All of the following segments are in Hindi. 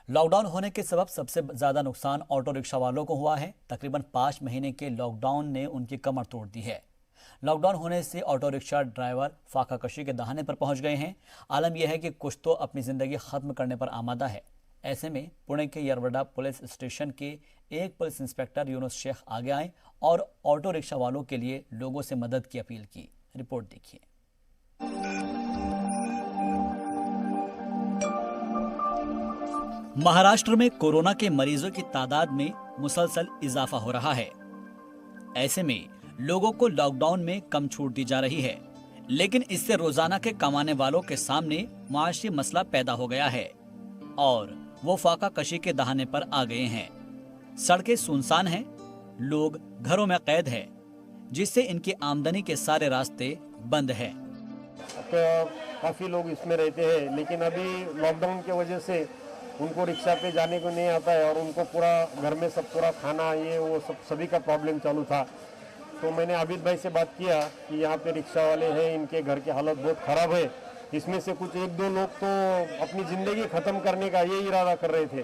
लॉकडाउन होने के सबब सबसे ज़्यादा नुकसान ऑटो रिक्शा वालों को हुआ है। तकरीबन 5 महीने के लॉकडाउन ने उनकी कमर तोड़ दी है। लॉकडाउन होने से ऑटो रिक्शा ड्राइवर फाका कशी के दहाने पर पहुंच गए हैं। आलम यह है कि कुछ तो अपनी ज़िंदगी ख़त्म करने पर आमादा है। ऐसे में पुणे के यरवडा पुलिस स्टेशन के एक पुलिस इंस्पेक्टर यूनुस शेख आगे आए और ऑटो रिक्शा वालों के लिए लोगों से मदद की अपील की। रिपोर्ट देखिए। महाराष्ट्र में कोरोना के मरीजों की तादाद में मुसलसल इजाफा हो रहा है। ऐसे में लोगों को लॉकडाउन में कम छूट दी जा रही है, लेकिन इससे रोजाना के कमाने वालों के सामने माशी मसला पैदा हो गया है और वो फाका कशी के दहाने पर आ गए हैं। सड़कें सुनसान हैं, लोग घरों में कैद हैं, जिससे इनकी आमदनी के सारे रास्ते बंद हैं। तो काफ़ी लोग इसमें रहते हैं, लेकिन अभी लॉकडाउन की वजह से उनको रिक्शा पे जाने को नहीं आता है और उनको पूरा घर में सब पूरा खाना ये वो सभी का प्रॉब्लम चालू था। तो मैंने आबिद भाई से बात किया कि यहाँ पे रिक्शा वाले हैं, इनके घर की हालत बहुत ख़राब है। इसमें से कुछ एक दो लोग तो अपनी ज़िंदगी ख़त्म करने का ये इरादा कर रहे थे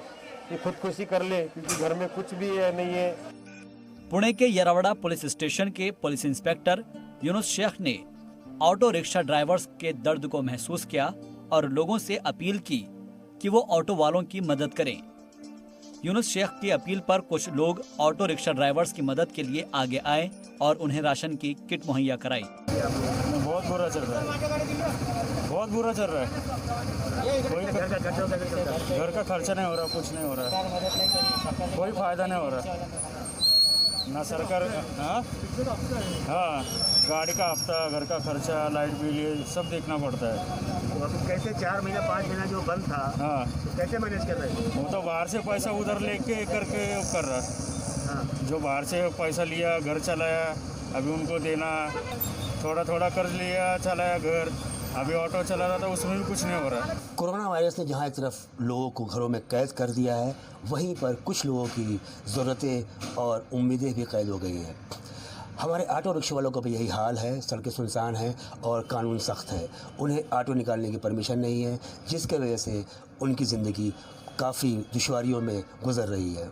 कि खुदकुशी कर ले, क्योंकि घर में कुछ भी नहीं है। पुणे के यरवडा पुलिस स्टेशन के पुलिस इंस्पेक्टर यूनुस शेख ने ऑटो रिक्शा ड्राइवर्स के दर्द को महसूस किया और लोगों से अपील की कि वो ऑटो वालों की मदद करें। यूनुस शेख की अपील पर कुछ लोग ऑटो रिक्शा ड्राइवर्स की मदद के लिए आगे आए और उन्हें राशन की किट मुहैया कराई। बहुत बुरा चल रहा है, बहुत बुरा चल रहा है। कोई घर का खर्चा नहीं हो रहा, कुछ नहीं हो रहा, कोई फायदा नहीं हो रहा ना सरकार। हाँ, गाड़ी का हफ्ता, घर का खर्चा, लाइट बिल, ये सब देखना पड़ता है। तो अभी कैसे 4 महीना 5 महीना जो बंद था, हाँ, तो कैसे मैनेज कर रहे थे? वो तो बाहर से पैसा उधर लेके करके कर रहा। हाँ, जो बाहर से पैसा लिया, घर चलाया, अभी उनको देना, थोड़ा थोड़ा कर्ज लिया, चलाया घर, अभी ऑटो चला रहा था, उसमें भी कुछ नहीं हो रहा। कोरोना वायरस ने जहाँ एक तरफ लोगों को घरों में कैद कर दिया है, वहीं पर कुछ लोगों की ज़रूरतें और उम्मीदें भी कैद हो गई हैं। हमारे ऑटो रिक्शा वालों का भी यही हाल है। सड़कें सुनसान हैं और कानून सख्त है। उन्हें ऑटो निकालने की परमिशन नहीं है, जिसके वजह से उनकी ज़िंदगी काफ़ी दुश्वारियों में गुजर रही है।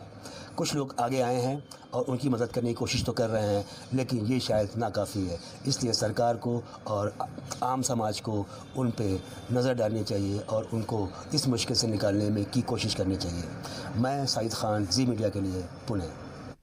कुछ लोग आगे आए हैं और उनकी मदद करने की कोशिश तो कर रहे हैं, लेकिन ये शायद नाकाफ़ी है। इसलिए सरकार को और आम समाज को उन पे नज़र डालनी चाहिए और उनको इस मुश्किल से निकालने में की कोशिश करनी चाहिए। मैं साइद खान, जी मीडिया के लिए, पुणे।